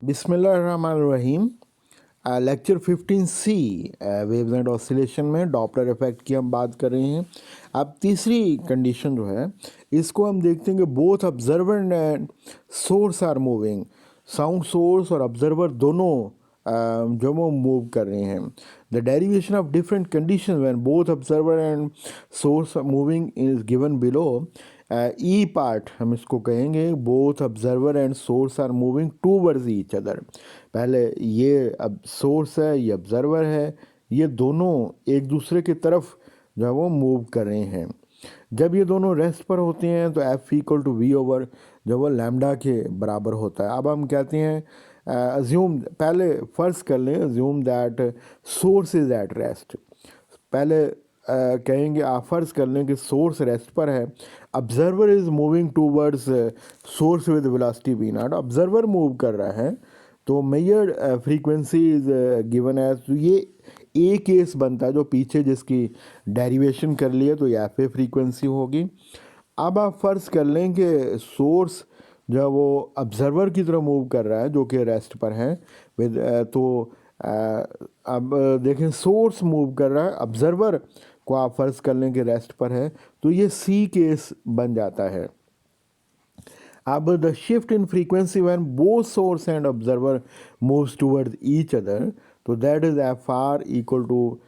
बिस्मिल्लाहिर्रहमानिर्रहीम। Lecture 15C wavelength oscillation में Doppler effect की हम बात कर रहे हैं। अब तीसरी कंडीशन जो है इसको हम देखते हैं कि both observer and source are moving. Sound source और ऑब्जर्वर दोनों जो वो मूव कर रहे हैं। The derivation of different condition when both observer and source are moving is given below. E part हम इसको कहेंगे both observer and source are moving towards each other. पहले ये अब सोर्स है, ये ऑब्जर्वर है, ये दोनों एक दूसरे की तरफ जो है वो मूव कर रहे हैं। जब ये दोनों रेस्ट पर होते हैं तो F equal to V over जो वो लैम्डा के बराबर होता है। अब हम कहते हैं अज्यूम, पहले फ़र्ज़ कर लें assume that source is at rest. पहले कहेंगे आप फ़र्ज़ कर लें कि सोर्स रेस्ट पर है, observer is moving towards source with velocity V naught. Observer move कर रहा है तो measured frequency is given as, तो ये ए केस बनता है जो पीछे जिसकी डेरिवेशन कर लिया तो ये एफ ए फ्रीक्वेंसी होगी। अब आप फ़र्ज़ कर लें कि सोर्स जो है वो ऑब्ज़र्वर की तरफ मूव कर रहा है जो कि रेस्ट पर है विद तो अब देखें सोर्स मूव कर रहा है, ऑब्ज़र्वर को आप फ़र्ज़ कर लें कि रेस्ट पर है तो ये सी केस बन जाता है। अब the shift in frequency when both source and observer moves towards each other, तो that is F R equal to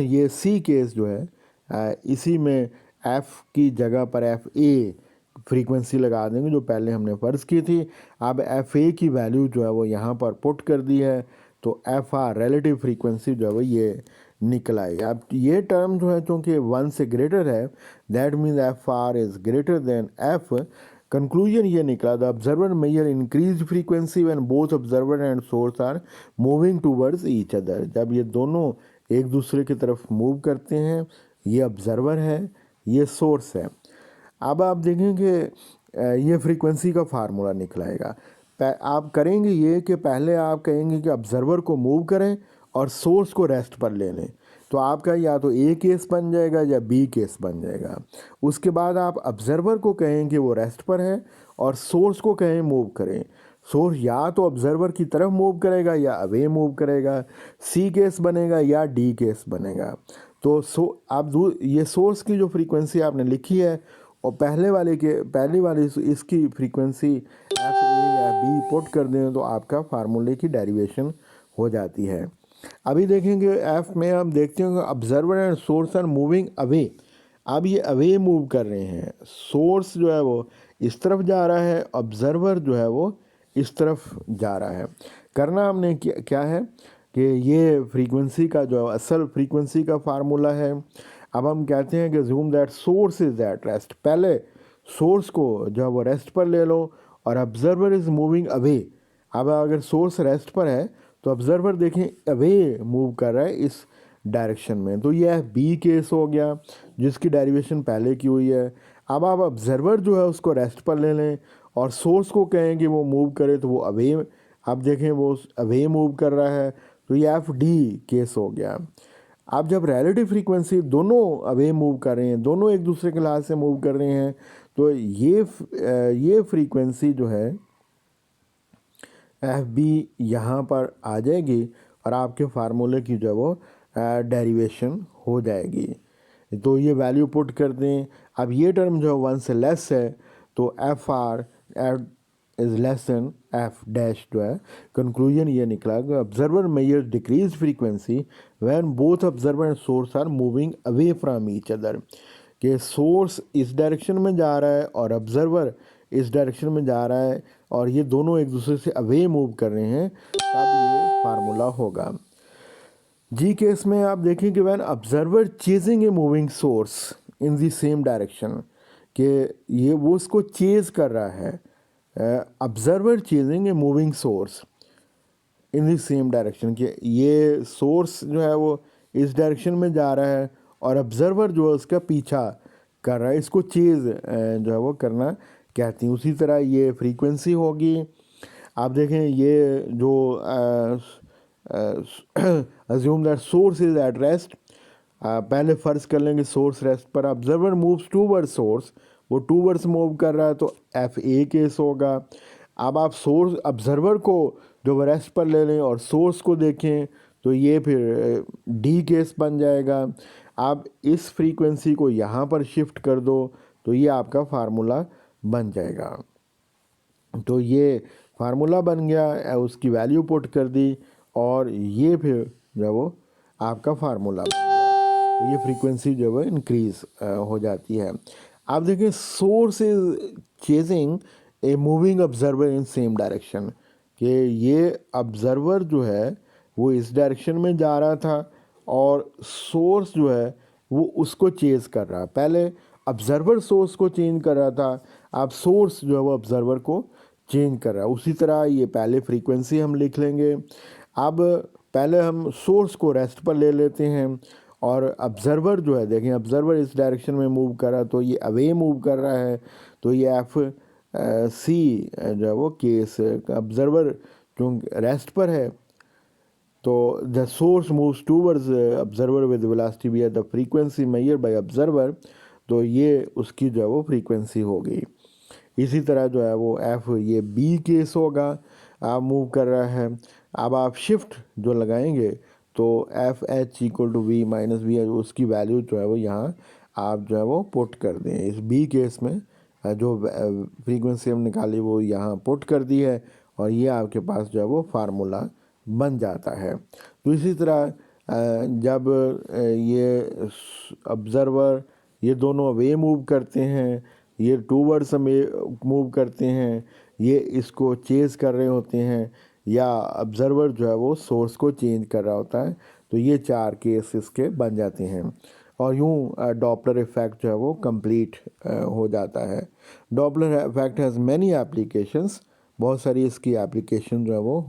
ये सी केस जो है इसी में एफ की जगह पर एफ ए फ्रीक्वेंसी लगा देंगे जो पहले हमने फ़र्ज़ की थी। अब एफ ए की वैल्यू जो है वो यहाँ पर पुट कर दी है तो एफ आर रिलेटिव फ्रीक्वेंसी जो है वो ये निकल आएगी। अब ये टर्म जो है चूँकि वन से ग्रेटर है that means F R is greater than F. Conclusion ये निकला the observer measure increase frequency when both observer and source are moving towards each other. जब ये दोनों एक दूसरे की तरफ मूव करते हैं, ये ऑब्जर्वर है, ये सोर्स है। अब आप देखेंगे ये फ्रीक्वेंसी का फार्मूला निकलाएगा। आप करेंगे ये कि पहले आप कहेंगे कि ऑब्जर्वर को मूव करें और सोर्स को रेस्ट पर ले लें, तो आपका या तो ए केस बन जाएगा या बी केस बन जाएगा। उसके बाद आप ऑब्जर्वर को कहें कि वो रेस्ट पर है और सोर्स को कहें मूव करें। सोर्स या तो ऑब्जर्वर की तरफ मूव करेगा या अवे मूव करेगा, सी केस बनेगा या डी केस बनेगा। तो आप ये सोर्स की जो फ्रीक्वेंसी आपने लिखी है और पहले वाली इसकी फ्रीक्वेंसी एफ ए या बी पुट कर दें तो आपका फार्मूले की डेरिवेशन हो जाती है। अभी देखेंगे एफ में हम देखते हैं observer and source are moving away. अब ये अवे मूव कर रहे हैं, सोर्स जो है वो इस तरफ जा रहा है, ऑब्जर्वर जो है वो इस तरफ जा रहा है। करना हमने क्या है कि ये फ्रीक्वेंसी का जो असल फ्रीक्वेंसी का फार्मूला है। अब हम कहते हैं कि zoom that source is that rest. पहले सोर्स को जो है वो रेस्ट पर ले लो और ऑब्जर्वर इज़ मूविंग अवे। अब अगर सोर्स रेस्ट पर है तो ऑब्जर्वर देखें अवे मूव कर रहा है इस डायरेक्शन में, तो यह बी केस हो गया जिसकी डेरिवेशन पहले की हुई है। अब आप ऑब्जर्वर जो है उसको रेस्ट पर ले लें और सोर्स को कहें कि वो मूव करे तो वो अवे, आप देखें वो अवे मूव कर रहा है तो ये एफ डी केस हो गया। आप जब रिलेटिव फ्रीक्वेंसी दोनों अवे मूव कर रहे हैं, दोनों एक दूसरे के लिहाज से मूव कर रहे हैं, तो ये फ्रीक्वेंसी जो है एफ बी यहाँ पर आ जाएगी और आपके फार्मूले की जो है वो डेरिवेशन हो जाएगी। तो ये वैल्यू पुट कर दें। अब ये टर्म जो है वन से लेस है तो F R is less than F dash जो है। कंक्लूजन ये निकला कि observer measure decrease frequency when both observer and source are moving away from each other. कि सोर्स इस डायरेक्शन में जा रहा है और ऑब्जर्वर इस डायरेक्शन में जा रहा है और ये दोनों एक दूसरे से अवे मूव कर रहे हैं, तब ये फार्मूला होगा। जी केस में आप देखें कि when observer chasing a moving source in the same direction, कि ये वो उसको चेज कर रहा है। Observer chasing a moving source in the same direction, कि ये सोर्स जो है वो इस डायरेक्शन में जा रहा है और ऑब्जर्वर जो है उसका पीछा कर रहा है, इसको चेज जो है वो करना कहती हैं। उसी तरह ये फ्रीक्वेंसी होगी। आप देखें ये जो assume that source is at rest. पहले फ़र्ज़ कर लेंगे सोर्स रेस्ट पर, ऑब्जर्वर मूव्स टूवर्ड सोर्स, वो टूवर्ड्स मूव कर रहा है तो एफ ए केस होगा। अब आप सोर्स ऑब्जर्वर को जो रेस्ट पर ले लें और सोर्स को देखें तो ये फिर डी केस बन जाएगा। आप इस फ्रीक्वेंसी को यहाँ पर शिफ्ट कर दो तो ये आपका फार्मूला बन जाएगा। तो ये फार्मूला बन गया, उसकी वैल्यू पुट कर दी और ये फिर जो वो आपका फार्मूला बन गया। तो ये फ्रीक्वेंसी जो है इंक्रीज हो जाती है। आप देखें source is chasing a moving observer in same direction, कि ये ऑब्जर्वर जो है वो इस डायरेक्शन में जा रहा था और सोर्स जो है वो उसको चेज कर रहा। पहले ऑब्जर्वर सोर्स को चेंज कर रहा था, अब सोर्स जो है वो ऑब्जर्वर को चेंज कर रहा है। उसी तरह ये पहले फ्रीक्वेंसी हम लिख लेंगे। अब पहले हम सोर्स को रेस्ट पर ले लेते हैं और ऑब्जर्वर जो है, देखें ऑब्जर्वर इस डायरेक्शन में मूव कर रहा है तो ये अवे मूव कर रहा है। तो ये एफ सी जो है वो केस, ऑब्जर्वर क्योंकि रेस्ट पर है तो the source moves towards observer with velocity V R the frequency measured by observer. तो ये उसकी जो है वो फ्रीक्वेंसी हो गई। इसी तरह जो है वो एफ ये बी केस होगा, आप मूव कर रहा है। अब आप शिफ्ट जो लगाएंगे तो F H equal to V minus V, उसकी वैल्यू जो है वो यहाँ आप जो है वो पुट कर दें। इस बी केस में जो फ्रीक्वेंसी हम निकाली वो यहाँ पुट कर दी है और ये आपके पास जो है वो फार्मूला बन जाता है। तो इसी तरह जब ये ऑब्जर्वर ये दोनों अवे मूव करते हैं, ये टूवर्ड्स मूव करते हैं, ये इसको चेज कर रहे होते हैं या ऑब्जर्वर जो है वो सोर्स को चेंज कर रहा होता है, तो ये चार केस इसके बन जाते हैं और यूं डॉपलर इफ़ेक्ट जो है वो कंप्लीट हो जाता है। Doppler effect has many applications, बहुत सारी इसकी एप्लीकेशन जो है वो